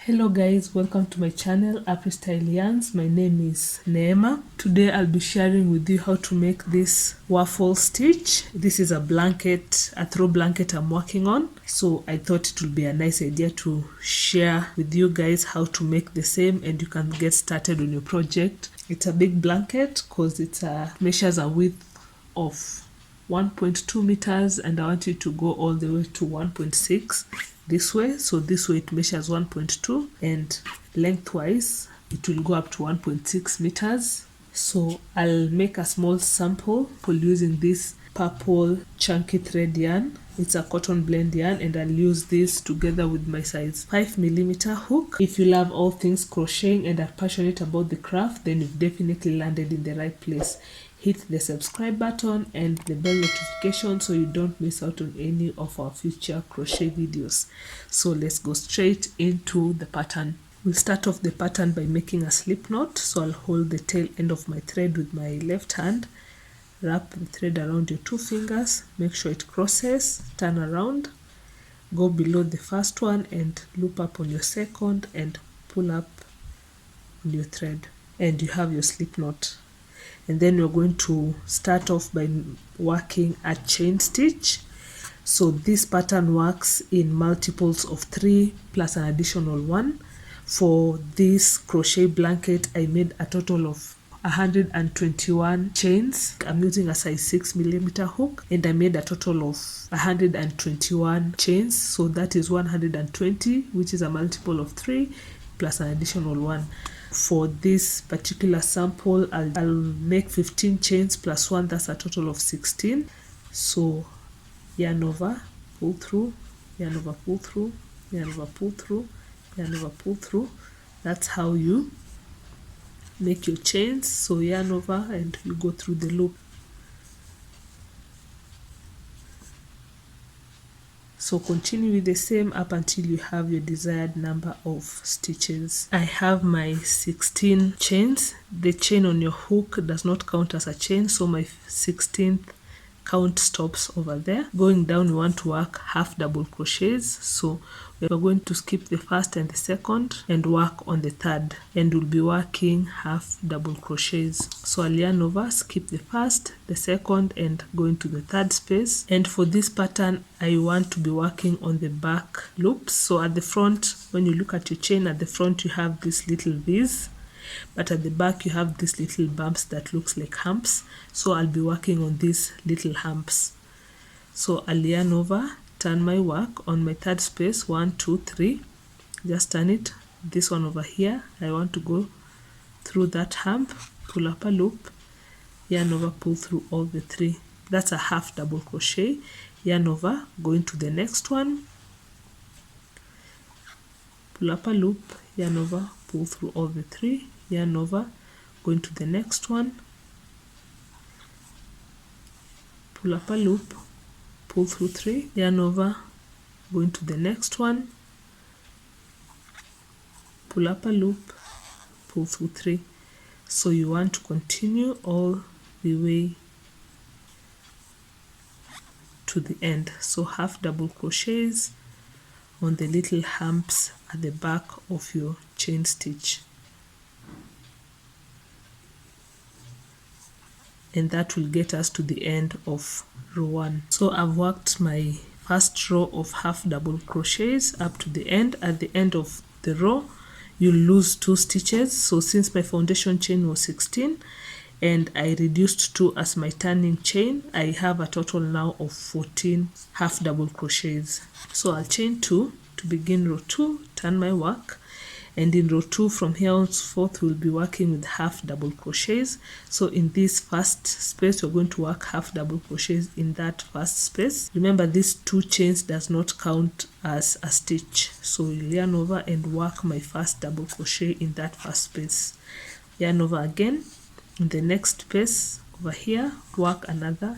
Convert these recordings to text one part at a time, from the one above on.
Hello guys, welcome to my channel Afristylz Yarns. My name is Neema. Today I'll be sharing with you how to make this waffle stitch. This is a blanket, a throw blanket I'm working on. So I thought it would be a nice idea to share with you guys how to make the same and you can get started on your project. It's a big blanket because it measures a width of 1.2 meters and I want you to go all the way to 1.6 this way. So this way it measures 1.2 and lengthwise it will go up to 1.6 meters. So I'll make a small sample for using this purple chunky thread yarn. It's a cotton blend yarn and I'll use this together with my size 5mm hook. If you love all things crocheting and are passionate about the craft, then you've definitely landed in the right place. Hit the subscribe button and the bell notification so you don't miss out on any of our future crochet videos. So let's go straight into the pattern. We'll start off the pattern by making a slip knot. So I'll hold the tail end of my thread with my left hand, wrap the thread around your two fingers, make sure it crosses, turn around, go below the first one and loop up on your second and pull up on your thread and you have your slip knot. And then we're going to start off by working a chain stitch. So this pattern works in multiples of 3 plus an additional 1. For this crochet blanket, I made a total of 121 chains. I'm using a size 6mm hook and I made a total of 121 chains. So that is 120, which is a multiple of 3 plus an additional 1. For this particular sample, I'll make 15 chains plus 1, that's a total of 16. So yarn over, pull through, yarn over, pull through, yarn over, pull through, yarn over, pull through. That's how you make your chains. So yarn over and you go through the loop. So continue with the same up until you have your desired number of stitches. I have my 16 chains. The chain on your hook does not count as a chain, so my 16th count stops over there. Going down, we want to work half double crochets. So we're going to skip the first and the second and work on the third, and we'll be working half double crochets. So I'll yarn over, skip the first, the second, and go into the third space. And for this pattern, I want to be working on the back loops. So at the front, when you look at your chain, at the front you have these little V's, but at the back you have these little bumps that looks like humps. So I'll be working on these little humps. So I'll yarn over, turn my work on my third space, 1, 2, 3, just turn it. This one over here, I want to go through that hump, pull up a loop, yarn over, pull through all the 3. That's a half double crochet. Yarn over, go into the next one, pull up a loop, yarn over, pull through all the 3, yarn over, go into the next one, pull up a loop, pull through 3, yarn over, go into the next one, pull up a loop, pull through 3. So you want to continue all the way to the end. So half double crochets on the little humps at the back of your chain stitch, and that will get us to the end of row 1. So I've worked my first row of half double crochets up to the end. At the end of the row you'll lose 2 stitches. So since my foundation chain was 16 and I reduced 2 as my turning chain, I have a total now of 14 half double crochets. So I'll chain 2 to begin row 2, turn my work, and in row 2 from here on forth we'll be working with half double crochets. So in this first space we're going to work half double crochets in that first space. Remember, these 2 chains does not count as a stitch, so you'll yarn over and work my first double crochet in that first space. Yarn over again in the next space over here, work another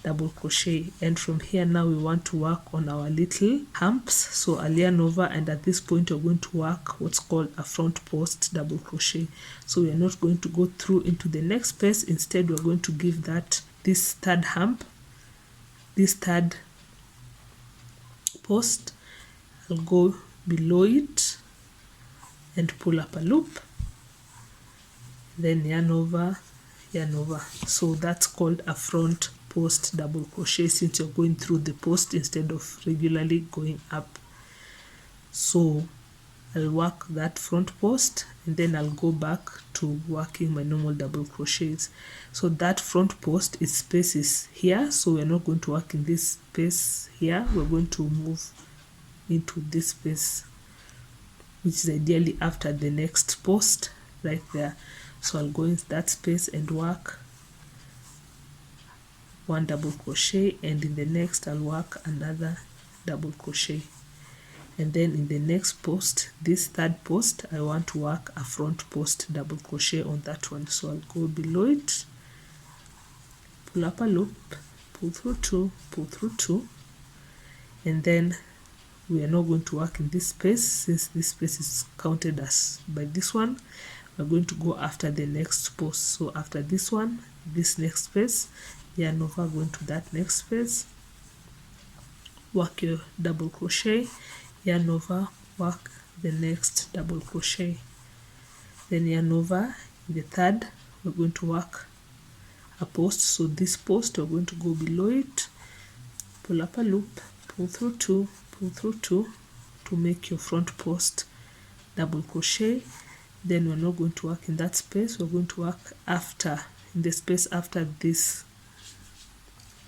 double crochet, and from here now we want to work on our little humps. So I'll yarn over, and at this point we're going to work what's called a front post double crochet. So we are not going to go through into the next space. Instead we're going to give that this third hump, this third post, I'll go below it and pull up a loop, then yarn over, yarn over. So that's called a front post double crochet, since you're going through the post instead of regularly going up. So I'll work that front post and then I'll go back to working my normal double crochets. So that front post, its space is here, so we're not going to work in this space here, we're going to move into this space, which is ideally after the next post right there. So I'll go into that space and work one double crochet, and in the next I'll work another double crochet, and then in the next post, this third post, I want to work a front post double crochet on that one. So I'll go below it, pull up a loop, pull through two, pull through two, and then we are not going to work in this space since this space is counted as by this one. We're going to go after the next post. So after this one, this next space, yarn over, go into that next space, work your double crochet, yarn over, work the next double crochet, then yarn over. In the third, we're going to work a post. So this post, we're going to go below it, pull up a loop, pull through two, pull through two to make your front post double crochet. Then we're not going to work in that space, we're going to work after, in the space after this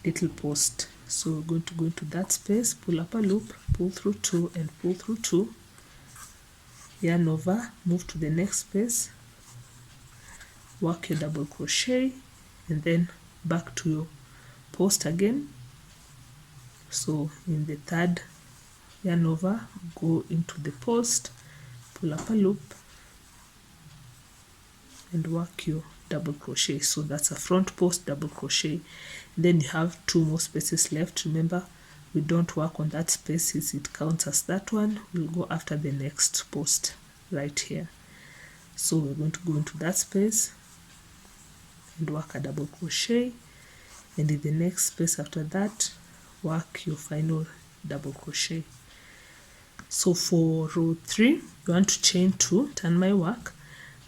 little post. So we're going to go into that space, pull up a loop, pull through two and pull through two, yarn over, move to the next space, work your double crochet, and then back to your post again. So in the third, yarn over, go into the post, pull up a loop, and work your double crochet. So that's a front post double crochet. Then you have two more spaces left. Remember, we don't work on that space since it counts as that one. We'll go after the next post right here. So we're going to go into that space and work a double crochet, and in the next space after that, work your final double crochet. So for row 3, you want to chain 2, turn my work.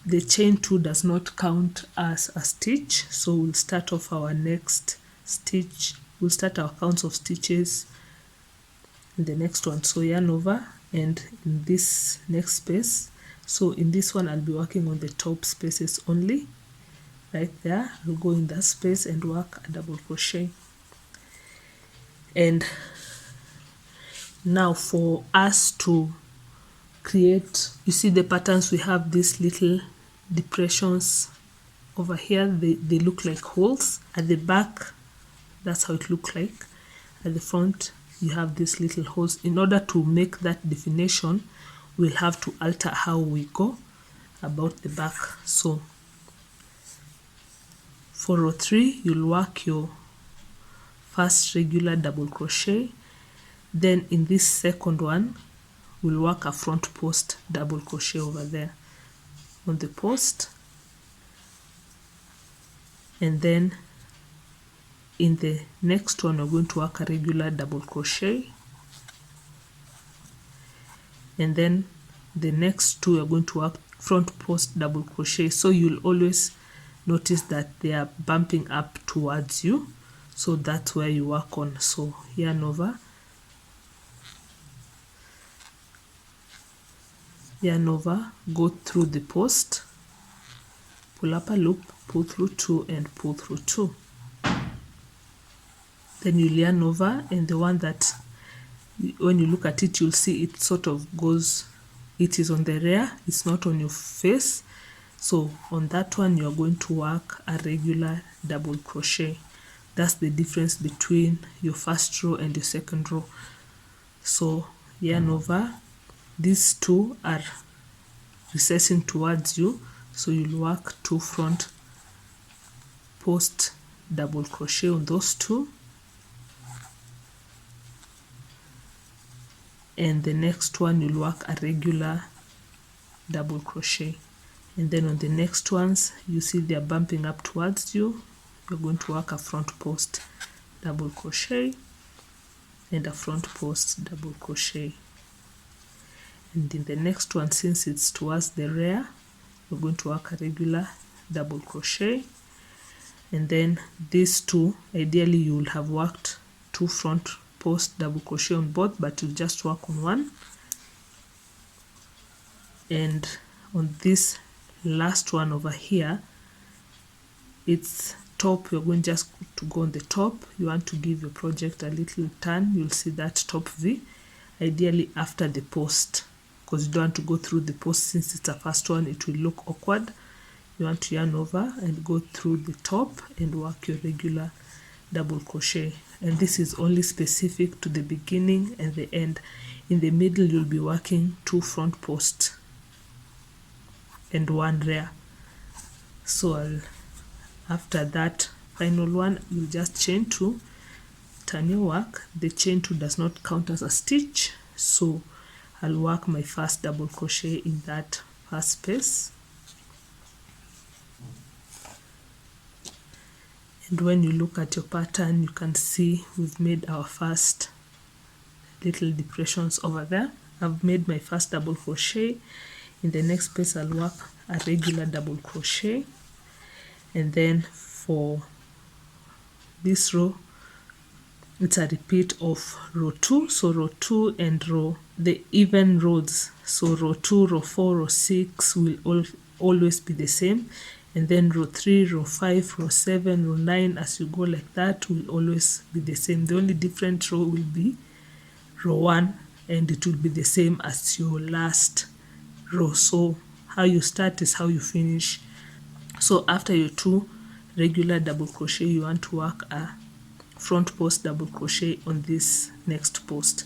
The chain 2 does not count as a stitch, so we'll start off our next stitch, we'll start our counts of stitches in the next one. So yarn over, and in this next space, so in this one I'll be working on the top spaces only, right there. I'll go in that space and work a double crochet. And now for us to create, you see the patterns, we have these little depressions over here, they look like holes. At the back, that's how it looks like. At the front, you have these little holes. In order to make that definition, we'll have to alter how we go about the back. So for row 3, you'll work your first regular double crochet, then in this second one we'll work a front post double crochet over there on the post, and then in the next one we're going to work a regular double crochet, and then the next two are going to work front post double crochet. So you'll always notice that they are bumping up towards you, so that's where you work on. So yarn over, yarn over, go through the post, pull up a loop, pull through 2 and pull through 2. Then you'll yarn over, and the one that when you look at it, you'll see it sort of goes, it is on the rear, it's not on your face. So on that one you are going to work a regular double crochet. That's the difference between your first row and your second row. So yarn over, these two are recessing towards you, so you'll work 2 front post double crochet on those two, and the next one you'll work a regular double crochet. And then on the next ones, you see they're bumping up towards you, you're going to work a front post double crochet and a front post double crochet. and in the next one, since it's towards the rear, we're going to work a regular double crochet. And then these two, ideally you will have worked 2 front post double crochet on both, but you'll just work on one. And on this last one over here, it's top, you're going just to go on the top. You want to give your project a little turn. You'll see that top V, ideally after the post, because you don't want to go through the post. Since it's a first one, it will look awkward. You want to yarn over and go through the top and work your regular double crochet. And this is only specific to the beginning and the end. In the middle, you'll be working 2 front posts and 1 rear. So after that final one, you'll just chain 2, turn your work. The chain 2 does not count as a stitch, so I'll work my first double crochet in that first space. And when you look at your pattern, you can see we've made our first little depressions over there. I've made my first double crochet. In the next space, I'll work a regular double crochet. And then for this row, it's a repeat of row 2. So row 2 and the even rows. So row 2, row 4, row 6 will always be the same. And then row 3, row 5, row 7, row 9, as you go like that, will always be the same. The only different row will be row 1, and it will be the same as your last row. So how you start is how you finish. So after your 2 regular double crochet, you want to work a front post double crochet on this next post.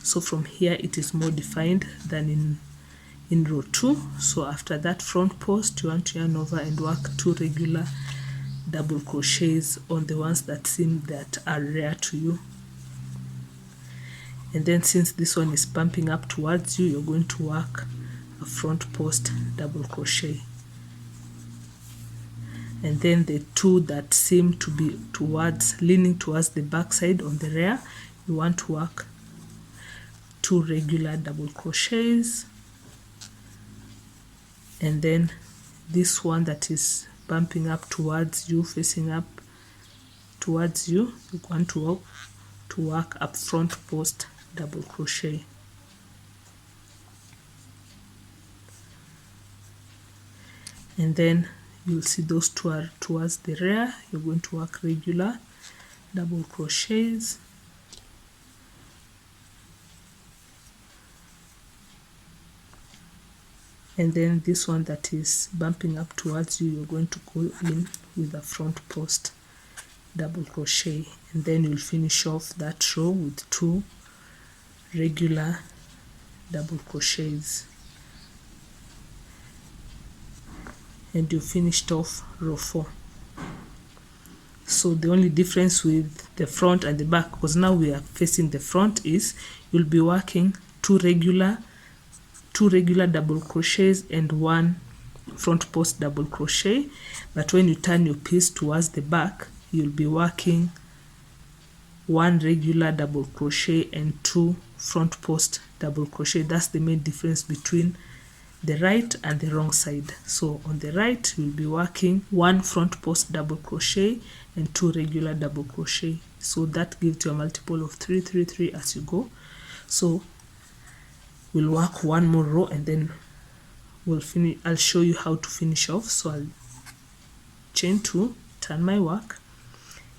So from here, it is more defined than in row 2. So after that front post, you want to yarn over and work 2 regular double crochets on the ones that seem that are rare to you. And then since this one is bumping up towards you, you're going to work a front post double crochet. And then the 2 that seem to be leaning towards the back side on the rear, you want to work 2 regular double crochets. And then this one that is bumping up towards you, facing up towards you, you want to work up front post double crochet. And then you'll see those 2 are towards the rear. You're going to work regular double crochets. And then this one that is bumping up towards you, you're going to go in with a front post double crochet. And then you'll finish off that row with 2 regular double crochets. And you finished off row 4. So the only difference with the front and the back, because now we are facing the front, is you'll be working 2 regular double crochets and 1 front post double crochet. But when you turn your piece towards the back, you'll be working 1 regular double crochet and 2 front post double crochet. That's the main difference between the right and the wrong side. So on the right, you'll be working 1 front post double crochet and 2 regular double crochet. So that gives you a multiple of 3, 3, 3 as you go. So we'll work 1 more row and then we'll finish. I'll show you how to finish off. So I'll chain 2, turn my work.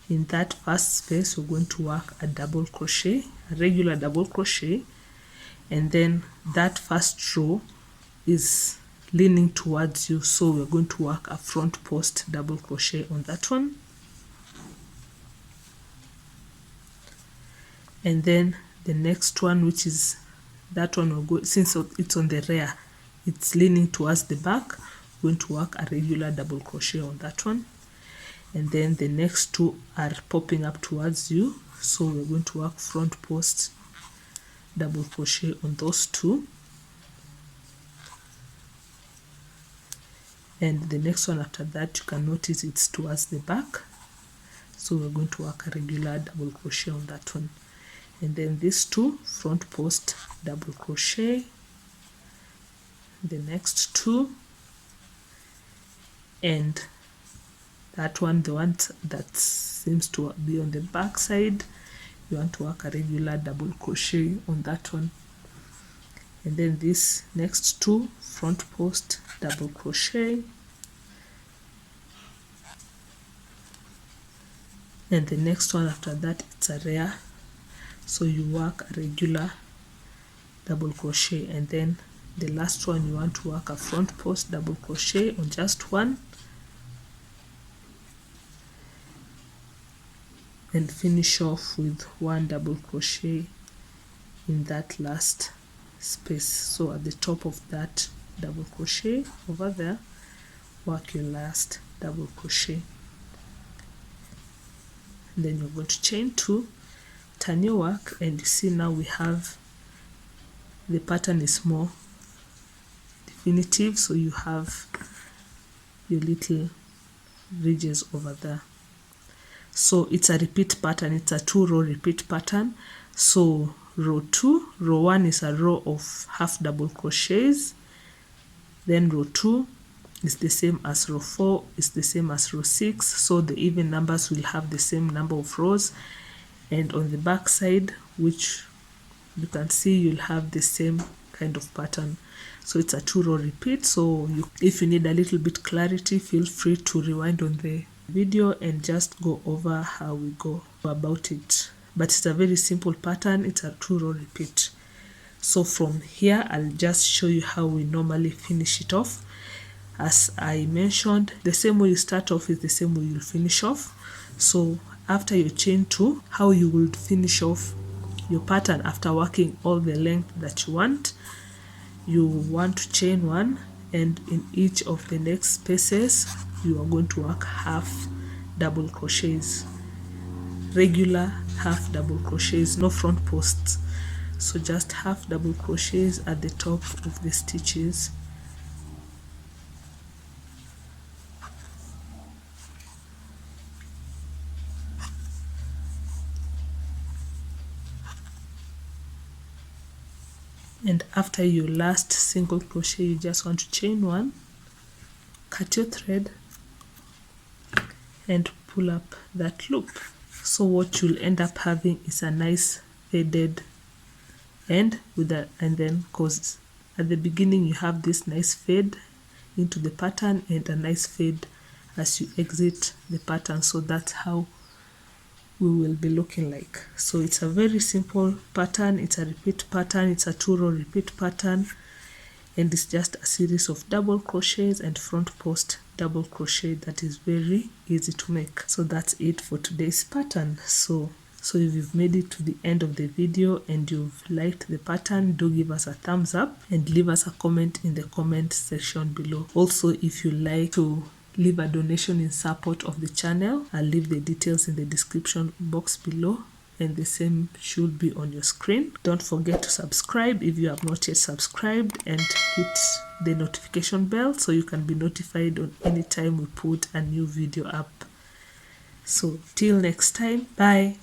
In that first space, we're going to work a double crochet, a regular double crochet, and then that first row is leaning towards you, so we're going to work a front post double crochet on that one. And then the next one, which is that one, we're going, since it's on the rear, it's leaning towards the back, we're going to work a regular double crochet on that one. And then the next 2 are popping up towards you, so we're going to work front post double crochet on those 2. And the next one after that, you can notice it's towards the back, so we're going to work a regular double crochet on that one. And then these 2 front post double crochet, the next 2, and that one, the one that seems to be on the back side, you want to work a regular double crochet on that one. And then this next 2 front post double crochet, and the next one after that, it's a rear, so you work a regular double crochet. And then the last one, you want to work a front post double crochet on just 1, and finish off with 1 double crochet in that last space. So at the top of that double crochet over there, work your last double crochet, and then you're going to chain 2, turn your work, and you see now we have the pattern is more definitive, so you have your little ridges over there. So it's a repeat pattern, it's a 2-row repeat pattern. So row 2, row 1 is a row of half double crochets, then row 2 is the same as row 4, is the same as row 6, so the even numbers will have the same number of rows. And on the back side, which you can see, you'll have the same kind of pattern. So it's a 2-row repeat. So if you need a little bit clarity, feel free to rewind on the video and just go over how we go about it. But it's a very simple pattern, it's a 2-row repeat. So from here, I'll just show you how we normally finish it off. As I mentioned, the same way you start off is the same way you'll finish off. So after you chain 2, how you will finish off your pattern after working all the length that you want, you want to chain 1, and in each of the next spaces you are going to work half double crochets, regular half double crochets, no front posts. So just half double crochets at the top of the stitches. And after your last single crochet, you just want to chain 1, cut your thread, and pull up that loop. So what you'll end up having is a nice faded end with that, and then cause at the beginning you have this nice fade into the pattern and a nice fade as you exit the pattern. So that's how we will be looking like. So it's a very simple pattern, it's a repeat pattern, it's a 2-row repeat pattern, and it's just a series of double crochets and front post double crochet that is very easy to make. So that's it for today's pattern. So if you've made it to the end of the video and you've liked the pattern, do give us a thumbs up and leave us a comment in the comment section below. Also, if you like to leave a donation in support of the channel, I'll leave the details in the description box below, and the same should be on your screen. Don't forget to subscribe if you have not yet subscribed, and hit the notification bell so you can be notified on any time we put a new video up. So till next time, bye.